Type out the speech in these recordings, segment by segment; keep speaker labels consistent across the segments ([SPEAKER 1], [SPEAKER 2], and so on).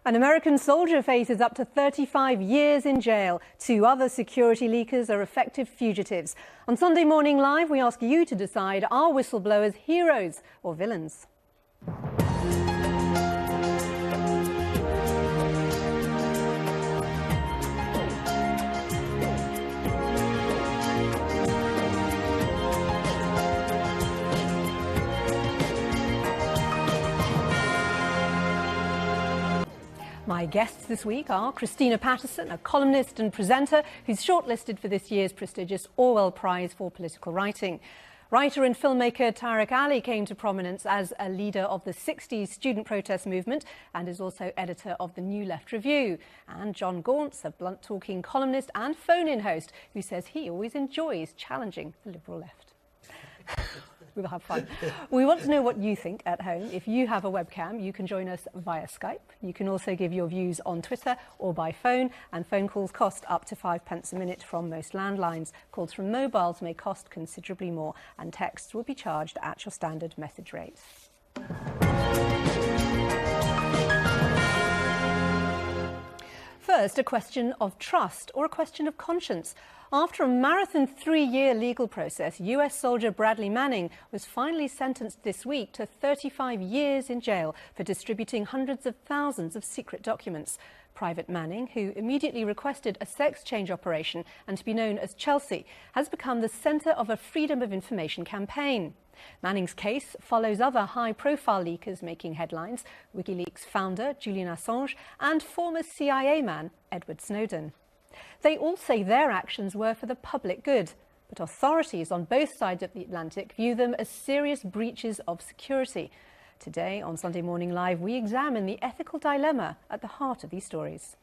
[SPEAKER 1] An American soldier faces up to 35 years in jail. 2 other security leakers are effective fugitives. On Sunday Morning Live, we ask you to decide, are whistleblowers heroes or villains? My guests this week are Christina Patterson, a columnist and presenter who's shortlisted for this year's prestigious Orwell Prize for Political Writing. Writer and filmmaker Tariq Ali came to prominence as a leader of the 60s student protest movement and is also editor of the New Left Review. And John Gauntz, a blunt-talking columnist and phone-in host who says he always enjoys challenging the Liberal left. We'll have fun. We want to know what you think at home. If you have a webcam, you can join us via Skype. You can also give your views on Twitter or by phone, and phone calls cost up to 5 pence a minute from most landlines. Calls from mobiles may cost considerably more, and texts will be charged at your standard message rate. First, a question of trust or a question of conscience. After a marathon 3-year legal process, US soldier Bradley Manning was finally sentenced this week to 35 years in jail for distributing hundreds of thousands of secret documents. Private Manning, who immediately requested a sex change operation and to be known as Chelsea, has become the centre of a Freedom of Information campaign. Manning's case follows other high-profile leakers making headlines: WikiLeaks founder Julian Assange and former CIA man Edward Snowden. They all say their actions were for the public good, but authorities on both sides of the Atlantic view them as serious breaches of security. Today on Sunday Morning Live, we examine the ethical dilemma at the heart of these stories.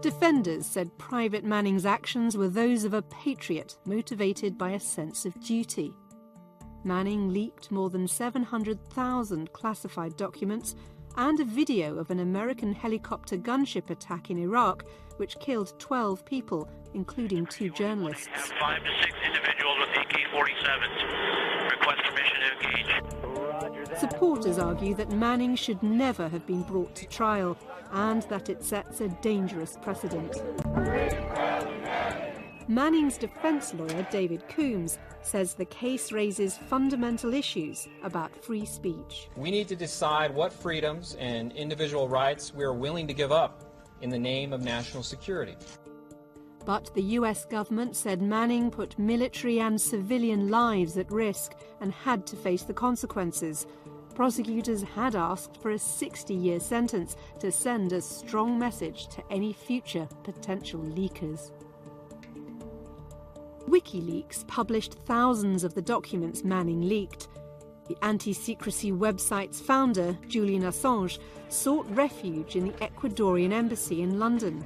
[SPEAKER 1] Defenders said Private Manning's actions were those of a patriot motivated by a sense of duty. Manning leaked more than 700,000 classified documents and a video of an American helicopter gunship attack in Iraq, which killed 12 people, including 2 journalists.
[SPEAKER 2] 5 to 6 individuals with AK-47s. Request permission to engage.
[SPEAKER 1] Supporters argue that Manning should never have been brought to trial and that it sets a dangerous precedent. Manning's defence lawyer, David Coombs, says the case raises fundamental issues about free speech.
[SPEAKER 3] We need to decide what freedoms and individual rights we are willing to give up in the name of national security.
[SPEAKER 1] But the US government said Manning put military and civilian lives at risk and had to face the consequences. Prosecutors had asked for a 60-year sentence to send a strong message to any future potential leakers. WikiLeaks published thousands of the documents Manning leaked. The anti-secrecy website's founder, Julian Assange, sought refuge in the Ecuadorian embassy in London.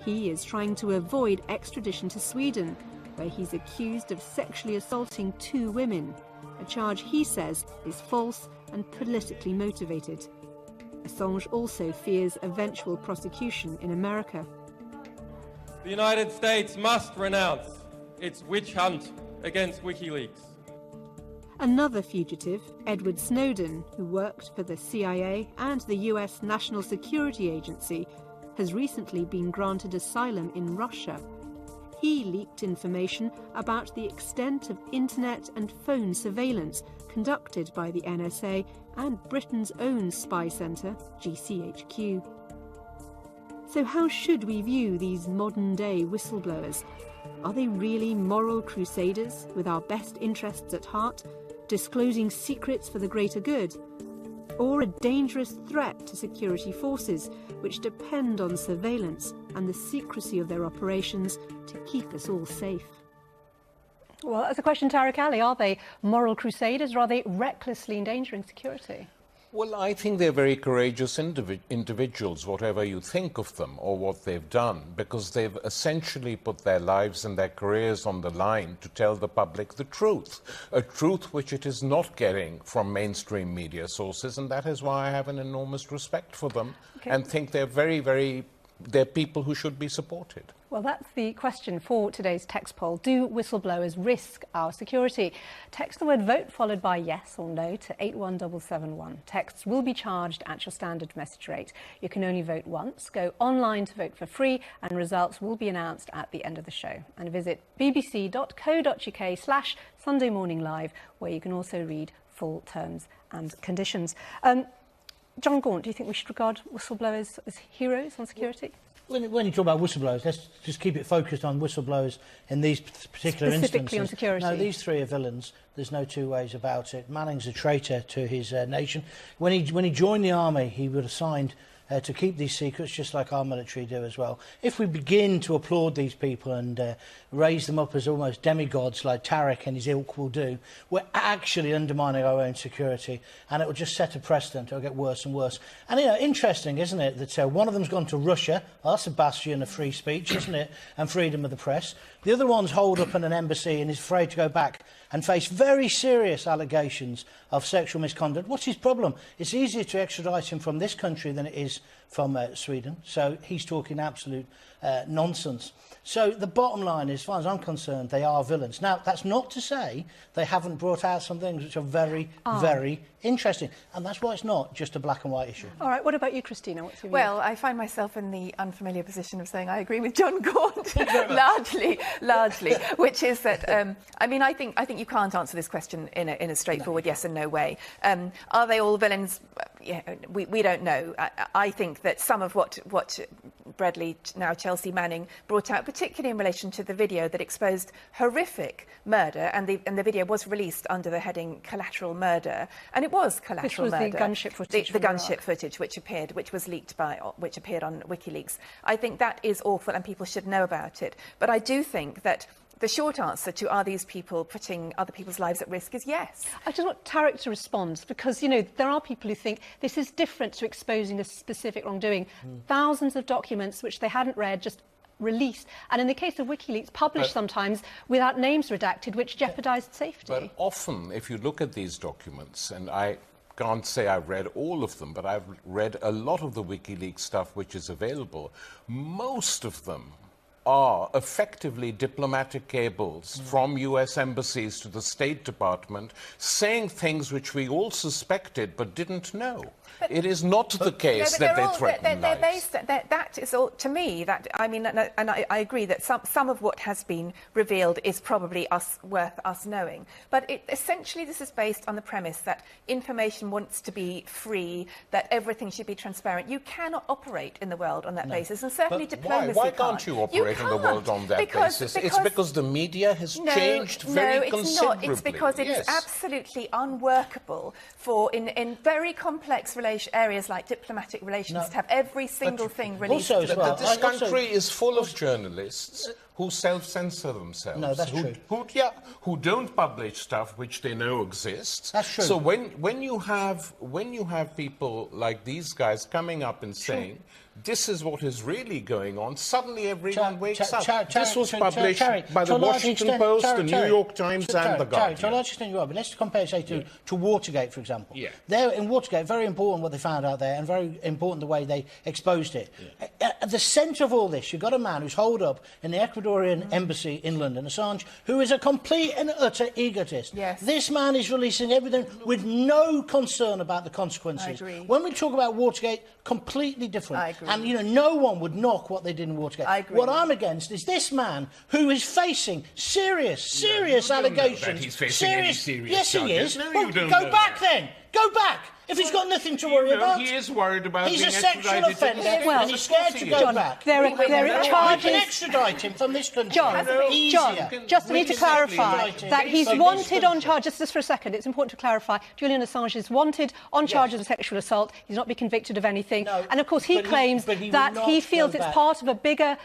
[SPEAKER 1] He is trying to avoid extradition to Sweden, where he's accused of sexually assaulting 2 women, a charge he says is false and politically motivated. Assange also fears eventual prosecution in America.
[SPEAKER 4] The United States must renounce its witch hunt against WikiLeaks.
[SPEAKER 1] Another fugitive, Edward Snowden, who worked for the CIA and the US National Security Agency, has recently been granted asylum in Russia. He leaked information about the extent of internet and phone surveillance conducted by the NSA and Britain's own spy centre, GCHQ. So how should we view these modern-day whistleblowers? Are they really moral crusaders with our best interests at heart, disclosing secrets for the greater good? Or a dangerous threat to security forces which depend on surveillance and the secrecy of their operations to keep us all safe? Well, that's a question, Tariq Ali. Are they moral crusaders or are they recklessly endangering security?
[SPEAKER 5] Well, I think they're very courageous individuals, whatever you think of them or what they've done, because they've essentially put their lives and their careers on the line to tell the public the truth, a truth which it is not getting from mainstream media sources, and that is why I have an enormous respect for them and think they're very, very they're people who should be supported.
[SPEAKER 1] Well, that's the question for today's text poll. Do whistleblowers risk our security? Text the word vote followed by yes or no to 81771. Texts will be charged at your standard message rate. You can only vote once. Go online to vote for free, and results will be announced at the end of the show. And visit bbc.co.uk/Sunday Morning Live, where you can also read full terms and conditions. John Gaunt, do you think we should regard whistleblowers as heroes on security?
[SPEAKER 6] When you talk about whistleblowers, let's just keep it focused on whistleblowers in these particular
[SPEAKER 1] Specifically
[SPEAKER 6] instances.
[SPEAKER 1] on security.
[SPEAKER 6] No, these three are villains. There's no two ways about it. Manning's a traitor to his nation. When he joined the army, he was assigned to keep these secrets, just like our military do as well. If we begin to applaud these people and raise them up as almost demigods like Tariq and his ilk will do, we're actually undermining our own security, and it will just set a precedent. It'll get worse and worse. And, you know, interesting, isn't it, that one of them's gone to Russia. Well, that's a bastion of free speech, isn't it, and freedom of the press. The other one's holed up in an embassy and is afraid to go back and face very serious allegations of sexual misconduct. What's his problem? It's easier to extradite him from this country than it is from Sweden. So he's talking absolute nonsense. So the bottom line is, as far as I'm concerned, they are villains. Now, that's not to say they haven't brought out some things which are very, very interesting. And that's why it's not just a black and white issue.
[SPEAKER 1] All right, what about you, Christina? What's your view?
[SPEAKER 7] Well, I find myself in the unfamiliar position of saying I agree with John Gaunt, largely, which is that, I mean, I think you can't answer this question in a straightforward yes and no way. Are they all villains? Yeah, we don't know. I think that some of what Bradley, now Chelsea Manning, brought out, particularly in relation to the video that exposed horrific murder, and the video was released under the heading "Collateral Murder," and it was collateral murder.
[SPEAKER 1] This was the gunship footage.
[SPEAKER 7] The gunship footage, which appeared on WikiLeaks. I think that is awful, and people should know about it. But I do think that the short answer to are these people putting other people's lives at risk is yes.
[SPEAKER 1] I just want Tariq to respond, because, you know, there are people who think this is different to exposing a specific wrongdoing. Thousands of documents which they hadn't read just released, and in the case of WikiLeaks, published sometimes without names redacted, which jeopardised safety.
[SPEAKER 5] But often, if you look at these documents, and I can't say I've read all of them, but I've read a lot of the WikiLeaks stuff which is available, most of them are effectively diplomatic cables from US embassies to the State Department saying things which we all suspected but didn't know. But it is not the case that they threaten lives.
[SPEAKER 7] That is all, to me, that, I mean, and I agree that some of what has been revealed is probably worth us knowing. But essentially this is based on the premise that information wants to be free, that everything should be transparent. You cannot operate in the world on that basis, and certainly diplomacy
[SPEAKER 5] Why can't you operate in the world on that basis? It's because the media has changed very considerably.
[SPEAKER 7] No, it's because it is absolutely unworkable for, in very complex areas like diplomatic relations, to have every single thing released.
[SPEAKER 6] Also, as well,
[SPEAKER 5] this country is full of journalists who self-censor themselves.
[SPEAKER 6] No, that's true.
[SPEAKER 5] Who don't publish stuff which they know exists.
[SPEAKER 6] That's true.
[SPEAKER 5] So when you have people like these guys coming up and saying, this is what is really going on, suddenly everyone wakes up. This was published by the Washington Post, the New York Times and the Guardian.
[SPEAKER 6] To a large extent, you are, but let's compare, say, to Watergate, for example.
[SPEAKER 5] Yeah.
[SPEAKER 6] There, in Watergate, very important what they found out there, and very important the way they exposed it. Yeah. At the centre of all this, you've got a man who's holed up in the Ecuadorian embassy in London, Assange, who is a complete and utter egotist.
[SPEAKER 7] Yes.
[SPEAKER 6] This man is releasing everything with no concern about the consequences.
[SPEAKER 7] I agree.
[SPEAKER 6] When we talk about Watergate, completely different.
[SPEAKER 7] I agree.
[SPEAKER 6] And, you know, no one would knock what they did in Watergate.
[SPEAKER 7] I agree.
[SPEAKER 6] What I'm against is this man who is facing serious allegations.
[SPEAKER 5] That he's facing any serious
[SPEAKER 6] yes, he
[SPEAKER 5] charges.
[SPEAKER 6] is.
[SPEAKER 5] No,
[SPEAKER 6] well,
[SPEAKER 5] you don't
[SPEAKER 6] go
[SPEAKER 5] know
[SPEAKER 6] back
[SPEAKER 5] that.
[SPEAKER 6] then. Go back. If he's got nothing to worry about.
[SPEAKER 5] He is worried about
[SPEAKER 6] he's
[SPEAKER 5] being
[SPEAKER 6] a sexual
[SPEAKER 5] extradited.
[SPEAKER 6] offender,
[SPEAKER 1] Well,
[SPEAKER 6] and he's scared to go
[SPEAKER 1] John,
[SPEAKER 6] back.
[SPEAKER 1] there are charges.
[SPEAKER 6] We can extradite him from this country.
[SPEAKER 1] John, just need to clarify that he's wanted on charges. Just for a second, it's important to clarify. Julian Assange is wanted on charges of sexual assault. He's not been convicted of anything.
[SPEAKER 6] No,
[SPEAKER 1] and of course, he claims that he feels it's part of a bigger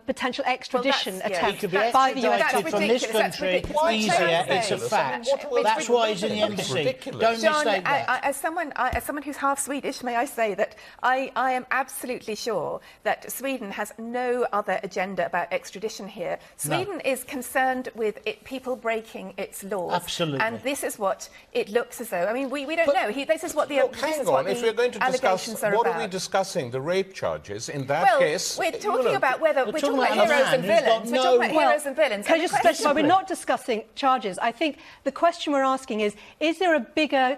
[SPEAKER 1] potential extradition attempt
[SPEAKER 6] He could be
[SPEAKER 1] by the US
[SPEAKER 6] extradited from this country easier. It's a fact. That's why he's in the embassy. Don't
[SPEAKER 7] John,
[SPEAKER 6] mistake that.
[SPEAKER 7] As someone someone who's half Swedish, may I say that I am absolutely sure that Sweden has no other agenda about extradition here. Sweden is concerned with people breaking its laws.
[SPEAKER 6] Absolutely.
[SPEAKER 7] And this is what it looks as though. I mean, we don't know. This is what the
[SPEAKER 5] hang on. If we're going to discuss, what are we discussing? The rape charges? In that case,
[SPEAKER 7] we're talking about whether we're talking about heroes and villains. We're talking about heroes and villains.
[SPEAKER 1] Can I just specify? We're not discussing charges. I think the question we're asking is there a bigger,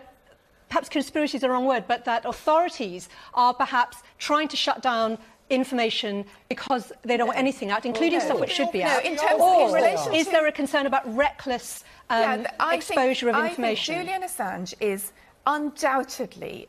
[SPEAKER 1] perhaps conspiracy is the wrong word, but that authorities are perhaps trying to shut down information because they don't want anything out, including stuff which should be out?
[SPEAKER 7] In terms
[SPEAKER 1] or
[SPEAKER 7] of,
[SPEAKER 1] is there a concern about reckless exposure of information?
[SPEAKER 7] I think Julian Assange is undoubtedly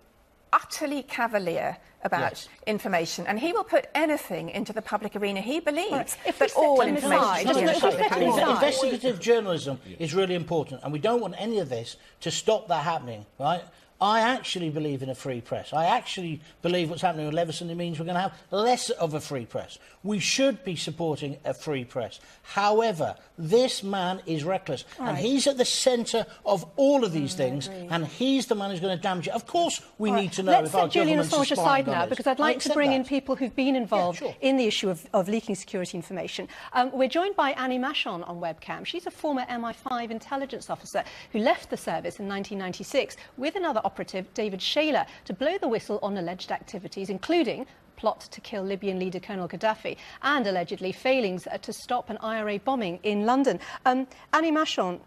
[SPEAKER 7] utterly cavalier about information, and he will put anything into the public arena. He believes that all information should be in the public arena.
[SPEAKER 6] Investigative journalism is really important, and we don't want any of this to stop that happening, right? I actually believe in a free press. I actually believe what's happening with Leveson, it means we're going to have less of a free press. We should be supporting a free press. However, this man is reckless, and he's at the centre of all of these things, and he's the man who's going to damage it. Of course, we need to know if our government's
[SPEAKER 1] Julian Assange aside now, because I'd like to bring in
[SPEAKER 6] that.
[SPEAKER 1] people who've been involved in the issue of leaking security information. We're joined by Annie Machon on webcam. She's a former MI5 intelligence officer who left the service in 1996 with another operative, David Shayler, to blow the whistle on alleged activities, including plot to kill Libyan leader Colonel Gaddafi and allegedly failings to stop an IRA bombing in London. Annie Machon,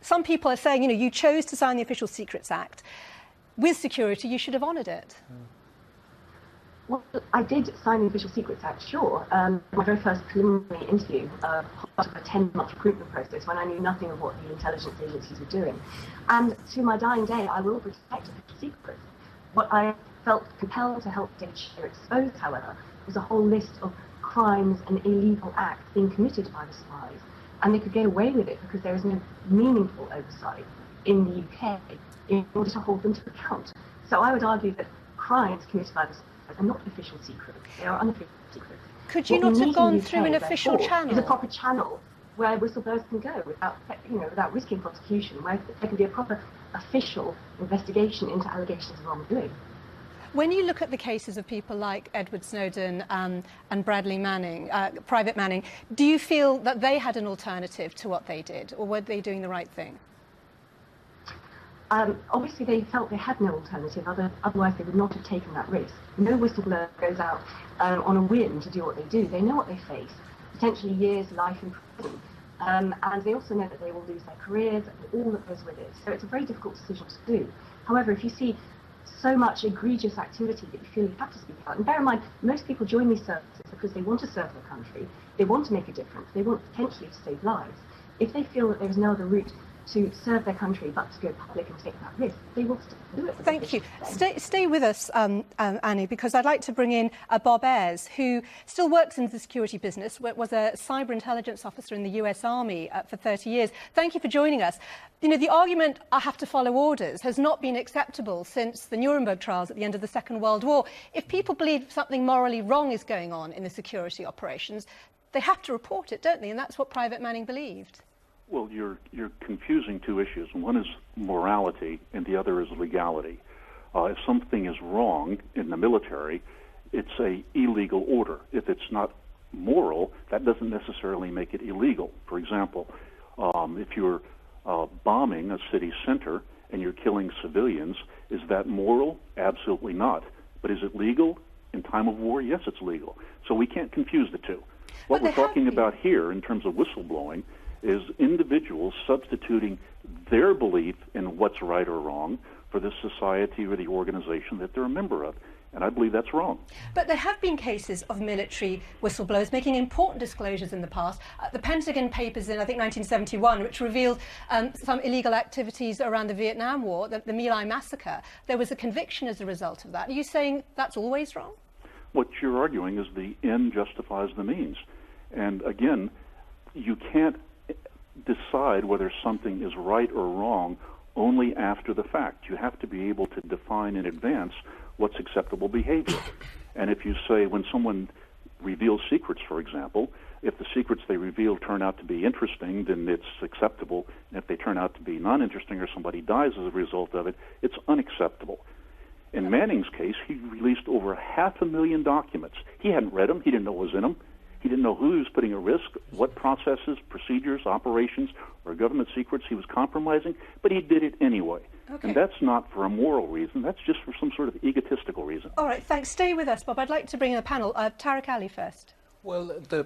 [SPEAKER 1] some people are saying, you chose to sign the Official Secrets Act. With security, you should have honoured it.
[SPEAKER 8] Well, I did sign the Official Secrets Act, sure. My very first preliminary interview, part of a 10-month recruitment process when I knew nothing of what the intelligence agencies were doing. And to my dying day, I will protect official secrets. What I felt compelled to help David Shayler expose, however, was a whole list of crimes and illegal acts being committed by the spies. And they could get away with it because there was no meaningful oversight in the UK in order to hold them to account. So I would argue that crimes committed by the spies are not official secrets. They are unofficial secrets.
[SPEAKER 1] Could you not have gone through an official channel?
[SPEAKER 8] Is a proper channel where whistleblowers can go without risking prosecution, where there can be a proper official investigation into allegations of wrongdoing.
[SPEAKER 1] When you look at the cases of people like Edward Snowden and Bradley Manning, Private Manning, do you feel that they had an alternative to what they did, or were they doing the right thing?
[SPEAKER 8] Obviously, they felt they had no alternative, otherwise they would not have taken that risk. No whistleblower goes out on a whim to do what they do. They know what they face, potentially years, life in prison. And they also know that they will lose their careers and all that goes with it. So it's a very difficult decision to do. However, if you see so much egregious activity that you feel you have to speak out, and bear in mind, most people join these services because they want to serve their country, they want to make a difference, they want potentially to save lives. If they feel that there is no other route to serve their country but to go public and take that risk, they will still do it.
[SPEAKER 1] Thank you. Stay with us, Annie, because I'd like to bring in Bob Ayres, who still works in the security business, was a cyber intelligence officer in the US Army for 30 years. Thank you for joining us. The argument, I have to follow orders, has not been acceptable since the Nuremberg trials at the end of the Second World War. If people believe something morally wrong is going on in the security operations, they have to report it, don't they? And that's what Private Manning believed.
[SPEAKER 9] Well, you're confusing two issues. One is morality, and the other is legality. If something is wrong in the military, it's a illegal order. If it's not moral, that doesn't necessarily make it illegal. For example, if you're bombing a city center and you're killing civilians, is that moral? Absolutely not. But is it legal in time of war? Yes, it's legal. So we can't confuse the two. What we're talking about here in terms of whistleblowing is individuals substituting their belief in what's right or wrong for the society or the organization that they're a member of. And I believe that's wrong.
[SPEAKER 1] But there have been cases of military whistleblowers making important disclosures in the past. The Pentagon Papers in, I think, 1971, which revealed some illegal activities around the Vietnam War, the My Lai massacre. There was a conviction as a result of that. Are you saying that's always wrong?
[SPEAKER 9] What you're arguing is the end justifies the means. And again, you can't decide whether something is right or wrong only after the fact. You have to be able to define in advance what's acceptable behavior. And if you say when someone reveals secrets, for example. If the secrets they reveal turn out to be interesting, then it's acceptable. And if they turn out to be non-interesting or somebody dies as a result of it, it's unacceptable. In Manning's case, he released over 500,000 documents. He hadn't read them. He didn't know what was in them. He didn't know who he was putting at risk, what processes, procedures, operations, or government secrets he was compromising, but he did it anyway.
[SPEAKER 1] Okay.
[SPEAKER 9] And that's not for a moral reason. That's just for some sort of egotistical reason.
[SPEAKER 1] All right, thanks. Stay with us, Bob. I'd like to bring in the panel. Tariq Ali first.
[SPEAKER 5] Well, the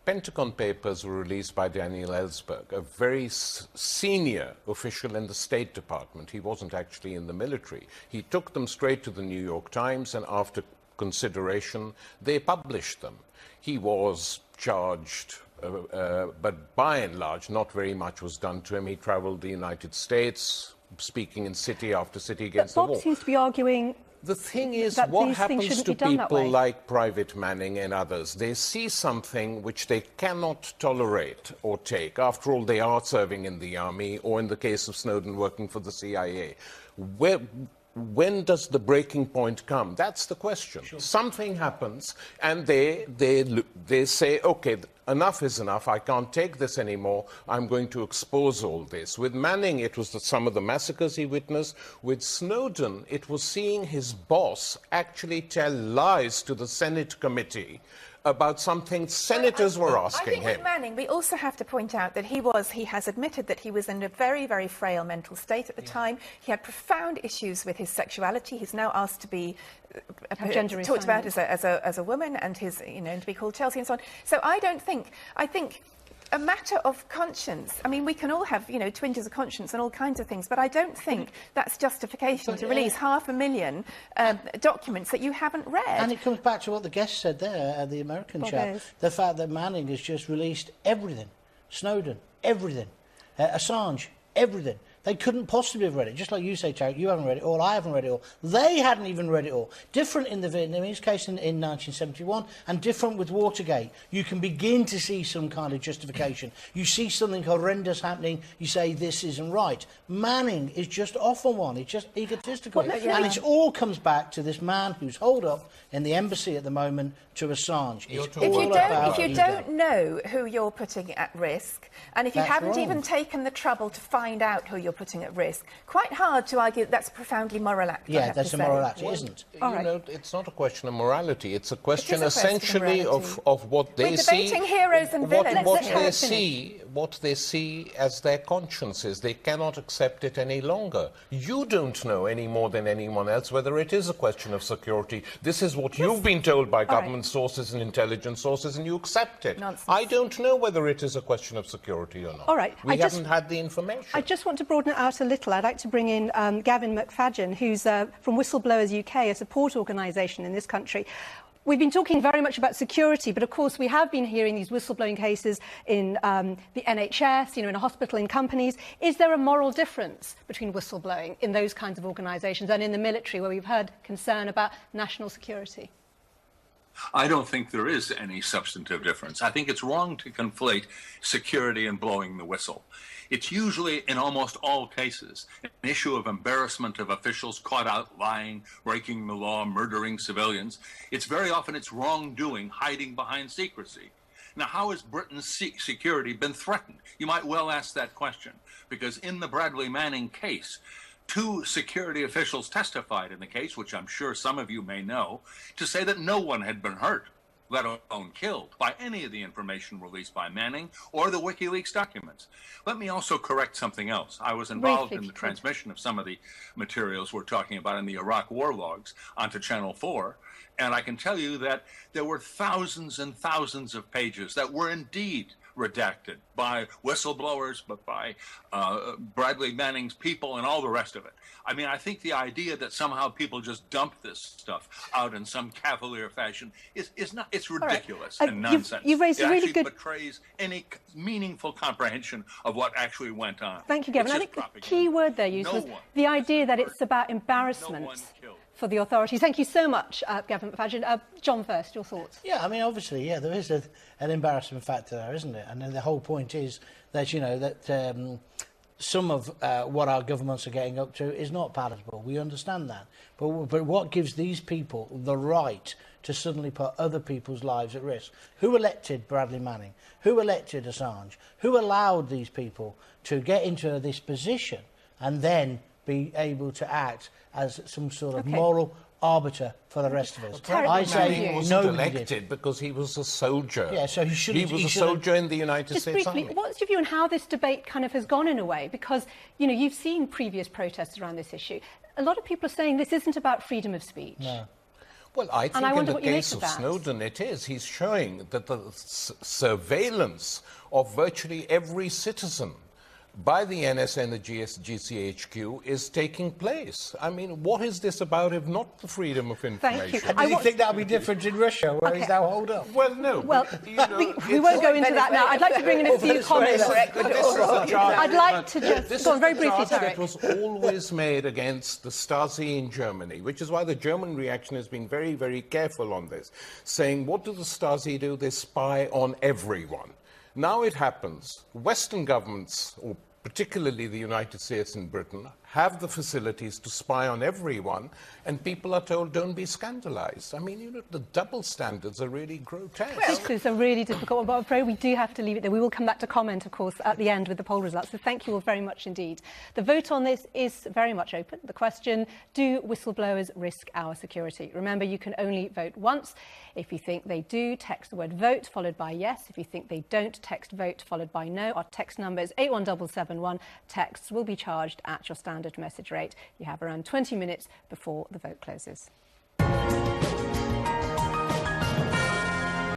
[SPEAKER 5] Pentagon papers were released by Daniel Ellsberg, a very senior official in the State Department. He wasn't actually in the military. He took them straight to the New York Times, and after consideration, they published them. He was charged, but by and large, not very much was done to him. He traveled the United States, speaking in city after city against the war.
[SPEAKER 1] But Bob seems to be arguing...
[SPEAKER 5] The thing is,
[SPEAKER 1] that
[SPEAKER 5] what
[SPEAKER 1] these things
[SPEAKER 5] happens
[SPEAKER 1] shouldn't
[SPEAKER 5] to
[SPEAKER 1] be done that way.
[SPEAKER 5] people like Private Manning and others? They see something which they cannot tolerate or take. After all, they are serving in the army, or in the case of Snowden, working for the CIA. When does the breaking point come? That's the question. Sure. Something happens, and they say, okay, enough is enough. I can't take this anymore. I'm going to expose all this. With Manning, it was some of the massacres he witnessed. With Snowden, it was seeing his boss actually tell lies to the Senate committee about something senators were asking him.
[SPEAKER 7] I think with Manning, we also have to point out that he has admitted that he was in a very, very frail mental state at the time. He had profound issues with his sexuality. He's now asked to be talked about as a woman, and his, and to be called Chelsea and so on. So I think a matter of conscience. I mean, we can all have, twinges of conscience and all kinds of things, but I don't think that's justification to release 500,000 documents that you haven't read.
[SPEAKER 6] And it comes back to what the guest said there, the American chap, the fact that Manning has just released everything. Snowden, everything. Assange, everything. They couldn't possibly have read it. Just like you say, Tariq, you haven't read it all, I haven't read it all. They hadn't even read it all. Different in the Vietnamese case in 1971, and different with Watergate. You can begin to see some kind of justification. You see something horrendous happening, you say this isn't right. Manning is just off on one. It's just egotistical. And it all comes back to this man who's holed up in the embassy at the moment to Assange.
[SPEAKER 7] If you don't know who you're putting at risk, and if you haven't even taken the trouble to find out who you're putting at risk, quite hard to argue that's a profoundly moral act.
[SPEAKER 6] Yeah, that's a moral act. It isn't.
[SPEAKER 5] It's not a question of morality. It's a question essentially of what they see.
[SPEAKER 7] We're debating heroes and villains.
[SPEAKER 5] What they see as their consciences. They cannot accept it any longer. You don't know any more than anyone else whether it is a question of security. This is what you've been told by government sources and intelligence sources, and you accept it.
[SPEAKER 7] Nonsense.
[SPEAKER 5] I don't know whether it is a question of security or not.
[SPEAKER 1] All right.
[SPEAKER 5] We haven't had the information.
[SPEAKER 1] I just want to broaden it out a little. I'd like to bring in Gavin McFadden, who's from Whistleblowers UK, a support organisation in this country. We've been talking very much about security, but of course we have been hearing these whistleblowing cases in the NHS, in a hospital, in companies. Is there a moral difference between whistleblowing in those kinds of organisations and in the military, where we've heard concern about national security?
[SPEAKER 10] I don't think there is any substantive difference. I think it's wrong to conflate security and blowing the whistle. It's usually, in almost all cases, an issue of embarrassment of officials caught out lying, breaking the law, murdering civilians. It's wrongdoing, hiding behind secrecy. Now, how has Britain's security been threatened? You might well ask that question, because in the Bradley Manning case, 2 security officials testified in the case, which I'm sure some of you may know, to say that no one had been hurt, let alone killed, by any of the information released by Manning or the WikiLeaks documents. Let me also correct something else. I was involved in the transmission of some of the materials we're talking about in the Iraq war logs onto Channel 4, and I can tell you that there were thousands and thousands of pages that were indeed redacted by whistleblowers, but by Bradley Manning's people and all the rest of it. I mean, I think the idea that somehow people just dump this stuff out in some cavalier fashion is not, it's ridiculous and nonsense.
[SPEAKER 1] You've raised a really good...
[SPEAKER 10] It betrays any meaningful comprehension of what actually went on.
[SPEAKER 1] Thank you, Gavin. I think the key word there used was the idea that it's about embarrassment for the authorities. Thank you so much, Gavin McFadden. John first, your thoughts?
[SPEAKER 6] Yeah, I mean, obviously, there is an embarrassment factor there, isn't it? And then the whole point is that, some of what our governments are getting up to is not palatable. We understand that. But what gives these people the right to suddenly put other people's lives at risk? Who elected Bradley Manning? Who elected Assange? Who allowed these people to get into this position and then be able to act as some sort of moral arbiter for the rest of us?
[SPEAKER 5] I say he wasn't elected because he was a soldier.
[SPEAKER 6] Yeah, so he
[SPEAKER 5] was a soldier in the United States
[SPEAKER 1] briefly,
[SPEAKER 5] Army.
[SPEAKER 1] What's your view on how this debate kind of has gone in a way? Because, you know, you've seen previous protests around this issue. A lot of people are saying this isn't about freedom of speech.
[SPEAKER 6] No.
[SPEAKER 5] Well, I think in the case of Snowden, it is. He's showing that the surveillance of virtually every citizen by the NSA and the GCHQ is taking place. I mean, what is this about if not the freedom of information?
[SPEAKER 6] Thank you. And do you think that will be different in Russia, where he's now holed up?
[SPEAKER 5] Well, no.
[SPEAKER 1] Well, we won't go into that now. I'd like to bring in a few comments. I'd like to just go on very briefly, Tarek.
[SPEAKER 5] It was always made against the Stasi in Germany, which is why the German reaction has been very, very careful on this, saying, what do the Stasi do? They spy on everyone. Now it happens, Western governments, or particularly the United States and Britain, have the facilities to spy on everyone, and people are told, don't be scandalized. I mean, you know, the double standards are really grotesque.
[SPEAKER 1] This is a really difficult one, but I'm afraid we do have to leave it there. We will come back to comment, of course, at the end with the poll results, so thank you all very much indeed. The vote on this is very much open. The question, do whistleblowers risk our security? Remember, you can only vote once. If you think they do, text the word vote followed by yes. If you think they don't, text vote followed by no. Our text number is 81771. Texts will be charged at your standard message rate. You have around 20 minutes before the vote closes.